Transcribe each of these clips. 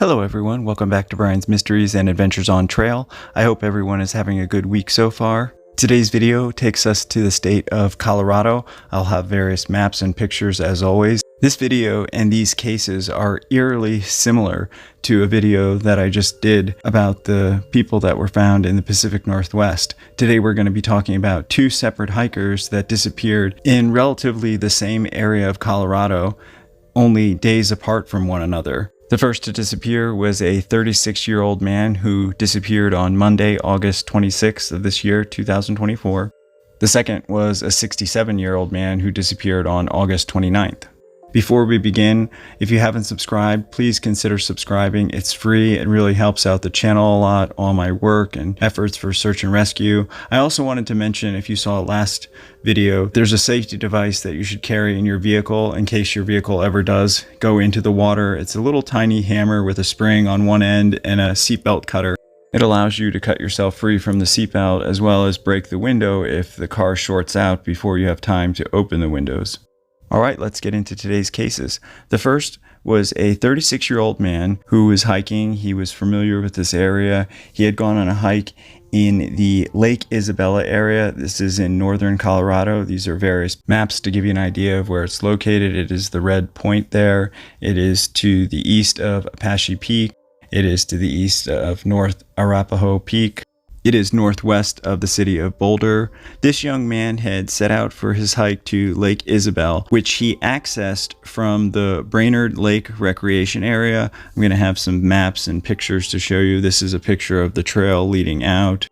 Hello everyone, welcome back to Brian's Mysteries and Adventures on Trail. I hope everyone is having a good week so far. Today's video takes us to the state of Colorado. I'll have various maps and pictures as always. This video and these cases are eerily similar to a video that I just did about the people that were found in the Pacific Northwest. Today we're going to be talking about two separate hikers that disappeared in relatively the same area of Colorado, only days apart from one another. The first to disappear was a 36-year-old man who disappeared on Monday, August 26th of this year, 2024. The second was a 67-year-old man who disappeared on August 29th. Before we begin, if you haven't subscribed, please consider subscribing. It's free. It really helps out the channel a lot, all my work and efforts for search and rescue. I also wanted to mention, if you saw last video, there's a safety device that you should carry in your vehicle in case your vehicle ever does go into the water. It's a little tiny hammer with a spring on one end and a seatbelt cutter. It allows you to cut yourself free from the seatbelt as well as break the window if the car shorts out before you have time to open the windows. All right, let's get into today's cases. The first was a 36-year-old man who was hiking. He was familiar with this area. He had gone on a hike in the Lake Isabelle area. This is in northern Colorado. These are various maps to give you an idea of where it's located. It is the red point there. It is to the east of Apache Peak. It is to the east of North Arapahoe Peak. It is northwest of the city of Boulder. This young man had set out for his hike to Lake Isabelle, which he accessed from the Brainerd Lake Recreation Area. I'm going to have some maps and pictures to show you. This is a picture of the trail leading out.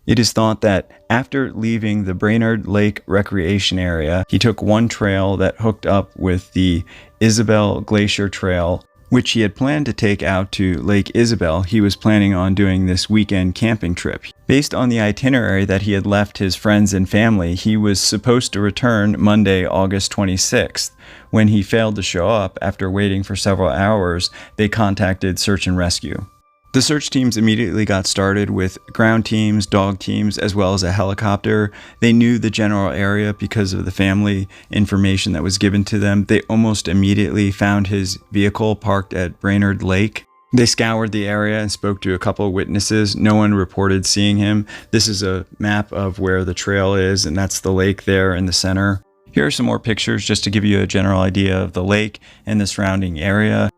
It is thought that after leaving the Brainerd Lake Recreation Area, he took one trail that hooked up with the Isabelle Glacier Trail, which he had planned to take out to Lake Isabelle. He was planning on doing this weekend camping trip. Based on the itinerary that he had left his friends and family, he was supposed to return Monday, August 26th. When he failed to show up after waiting for several hours, they contacted search and rescue. The search teams immediately got started with ground teams, dog teams, as well as a helicopter. They knew the general area because of the family information that was given to them. They almost immediately found his vehicle parked at Brainerd Lake. They scoured the area and spoke to a couple of witnesses. No one reported seeing him. This is a map of where the trail is, and that's the lake there in the center. Here are some more pictures just to give you a general idea of the lake and the surrounding area.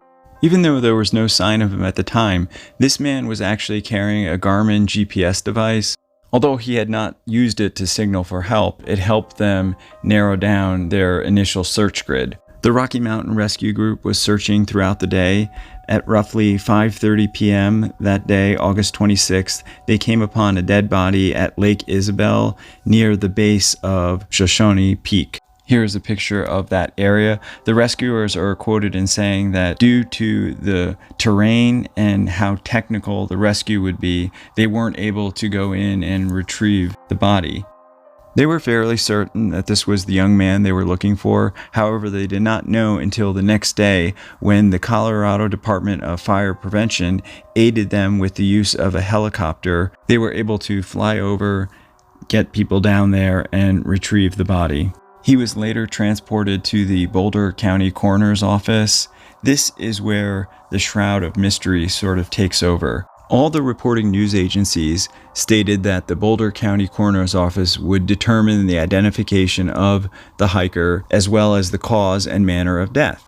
Even though there was no sign of him at the time, this man was actually carrying a Garmin GPS device. Although he had not used it to signal for help, it helped them narrow down their initial search grid. The Rocky Mountain Rescue Group was searching throughout the day. At roughly 5:30 p.m. that day, August 26th, they came upon a dead body at Lake Isabelle near the base of Shoshone Peak. Here's a picture of that area. The rescuers are quoted in saying that due to the terrain and how technical the rescue would be, they weren't able to go in and retrieve the body. They were fairly certain that this was the young man they were looking for. However, they did not know until the next day when the Colorado Department of Fire Prevention aided them with the use of a helicopter. They were able to fly over, get people down there, and retrieve the body. He was later transported to the Boulder County Coroner's Office. This is where the shroud of mystery sort of takes over. All the reporting news agencies stated that the Boulder County Coroner's Office would determine the identification of the hiker as well as the cause and manner of death.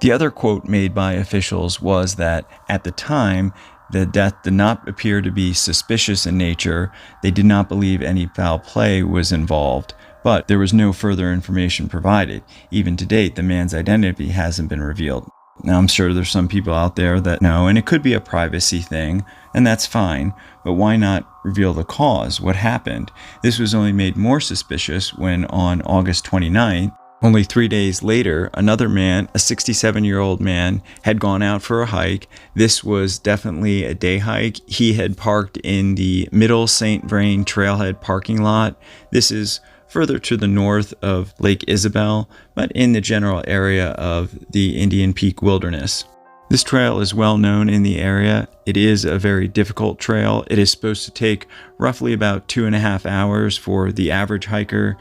The other quote made by officials was that at the time, the death did not appear to be suspicious in nature. They did not believe any foul play was involved. But there was no further information provided. Even to date, the man's identity hasn't been revealed. Now, I'm sure there's some people out there that know, and it could be a privacy thing, and that's fine, but why not reveal the cause? What happened? This was only made more suspicious when on August 29th, only 3 days later, another man, a 67-year-old man, had gone out for a hike. This was definitely a day hike. He had parked in the Middle St Vrain Trailhead parking lot. This is further to the north of Lake Isabelle, but in the general area of the Indian Peak Wilderness. This trail is well known in the area. It is a very difficult trail. It is supposed to take roughly about 2.5 hours for the average hiker.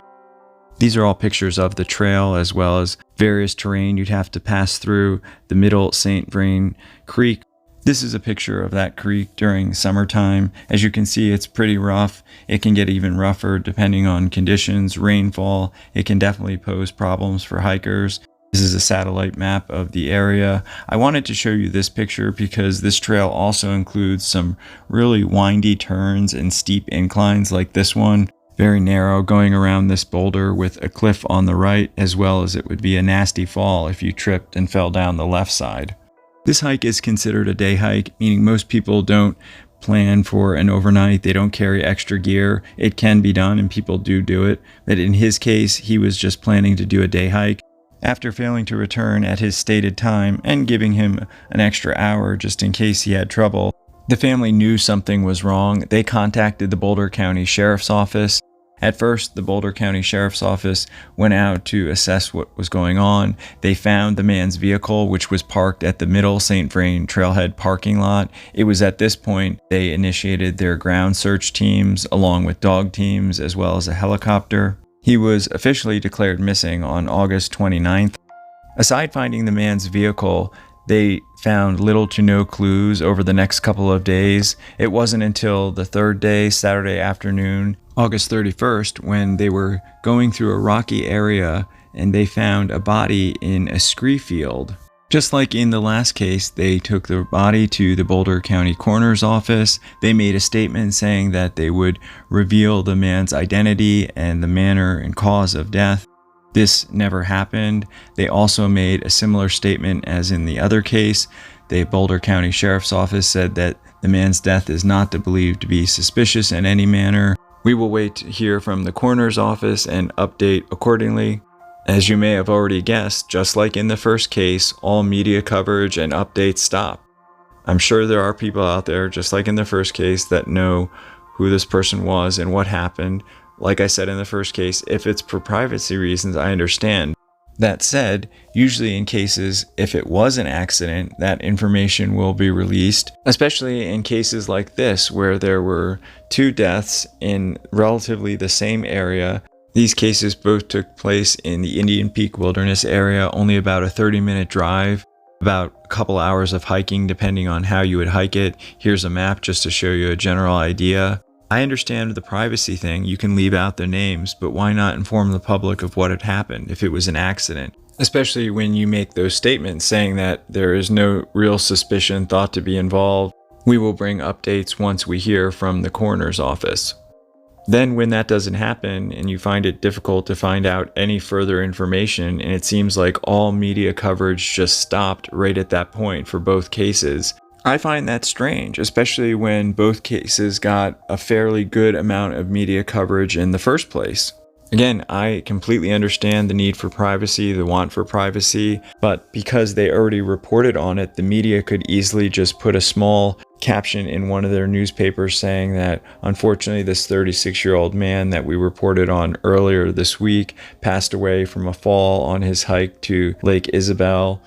These are all pictures of the trail as well as various terrain you'd have to pass through. The Middle St Vrain Creek This is a picture of that creek during summertime. As you can see, it's pretty rough. It can get even rougher depending on conditions, rainfall. It can definitely pose problems for hikers. This is a satellite map of the area. I wanted to show you this picture because this trail also includes some really windy turns and steep inclines like this one. Very narrow, going around this boulder with a cliff on the right, as well as it would be a nasty fall if you tripped and fell down the left side. This hike is considered a day hike, meaning most people don't plan for an overnight. They don't carry extra gear. It can be done and people do it. But in his case, he was just planning to do a day hike. After failing to return at his stated time and giving him an extra hour just in case he had trouble, the family knew something was wrong. They contacted the Boulder County Sheriff's Office. At first, the Boulder County Sheriff's Office went out to assess what was going on. They found the man's vehicle, which was parked at the Middle St Vrain Trailhead parking lot. It was at this point they initiated their ground search teams, along with dog teams, as well as a helicopter. He was officially declared missing on August 29th. Aside finding the man's vehicle, they found little to no clues over the next couple of days. It wasn't until the third day, Saturday afternoon, August 31st, when they were going through a rocky area and they found a body in a scree field. Just like in the last case, they took the body to the Boulder County Coroner's Office. They made a statement saying that they would reveal the man's identity and the manner and cause of death. This never happened. They also made a similar statement as in the other case. The Boulder County Sheriff's Office said that the man's death is not believed to be suspicious in any manner. We will wait to hear from the coroner's office and update accordingly. As you may have already guessed, just like in the first case, all media coverage and updates stop. I'm sure there are people out there, just like in the first case, that know who this person was and what happened. Like I said in the first case, if it's for privacy reasons, I understand. That said, usually in cases, if it was an accident, that information will be released, especially in cases like this, where there were 2 deaths in relatively the same area. These cases both took place in the Indian Peak Wilderness area, only about a 30-minute drive, about a couple hours of hiking depending on how you would hike it. Here's a map just to show you a general idea. I understand the privacy thing, you can leave out their names, but why not inform the public of what had happened if it was an accident? Especially when you make those statements saying that there is no real suspicion thought to be involved. We will bring updates once we hear from the coroner's office. Then when that doesn't happen and you find it difficult to find out any further information, and it seems like all media coverage just stopped right at that point for both cases, I find that strange, especially when both cases got a fairly good amount of media coverage in the first place. Again, I completely understand the need for privacy, the want for privacy, but because they already reported on it, the media could easily just put a small caption in one of their newspapers saying that unfortunately this 36-year-old man that we reported on earlier this week passed away from a fall on his hike to Lake Isabelle.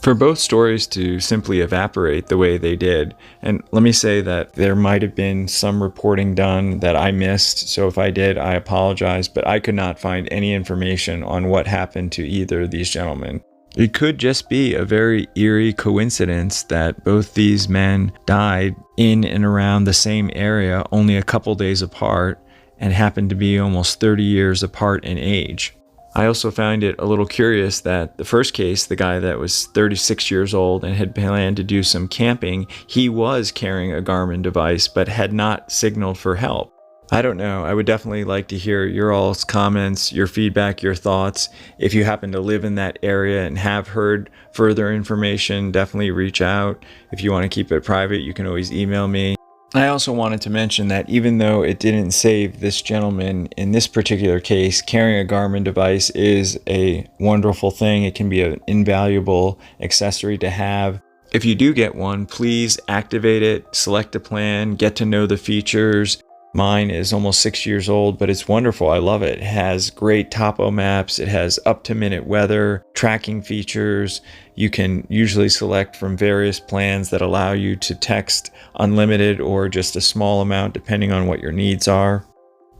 For both stories to simply evaporate the way they did, and let me say that there might have been some reporting done that I missed, so if I did, I apologize, but I could not find any information on what happened to either of these gentlemen. It could just be a very eerie coincidence that both these men died in and around the same area, only a couple days apart, and happened to be almost 30 years apart in age. I also found it a little curious that the first case, the guy that was 36 years old and had planned to do some camping, he was carrying a Garmin device but had not signaled for help. I don't know. I would definitely like to hear your all's comments, your feedback, your thoughts. If you happen to live in that area and have heard further information, definitely reach out. If you want to keep it private, you can always email me. I also wanted to mention that even though it didn't save this gentleman in this particular case, carrying a Garmin device is a wonderful thing. It can be an invaluable accessory to have. If you do get one, please activate it, select a plan, get to know the features. Mine is almost 6 years old, but it's wonderful. I love it. It has great topo maps. It has up-to-minute weather, tracking features. You can usually select from various plans that allow you to text unlimited or just a small amount depending on what your needs are.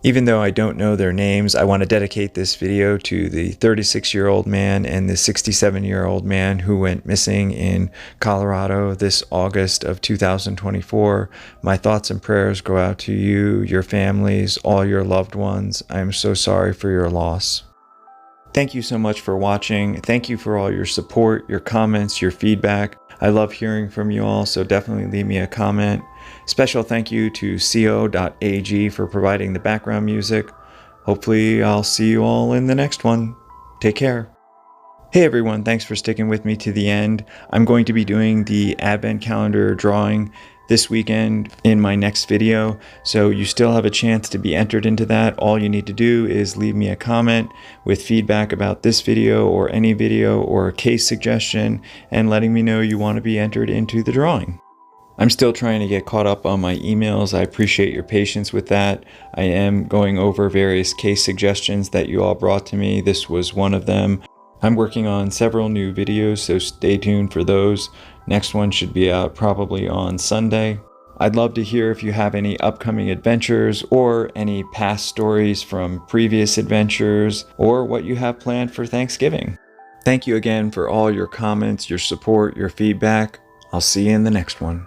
Even though I don't know their names, I want to dedicate this video to the 36-year-old man and the 67-year-old man who went missing in Colorado this August of 2024. My thoughts and prayers go out to you, your families, all your loved ones. I am so sorry for your loss. Thank you so much for watching. Thank you for all your support, your comments, your feedback. I love hearing from you all, so definitely leave me a comment. Special thank you to co.ag for providing the background music. Hopefully I'll see you all in the next one. Take care. Hey everyone, thanks for sticking with me to the end. I'm going to be doing the advent calendar drawing this weekend in my next video, so you still have a chance to be entered into that. All you need to do is leave me a comment with feedback about this video or any video or a case suggestion and letting me know you want to be entered into the drawing. I'm still trying to get caught up on my emails. I appreciate your patience with that. I am going over various case suggestions that you all brought to me. This was one of them. I'm working on several new videos, so stay tuned for those. Next one should be out probably on Sunday. I'd love to hear if you have any upcoming adventures or any past stories from previous adventures or what you have planned for Thanksgiving. Thank you again for all your comments, your support, your feedback. I'll see you in the next one.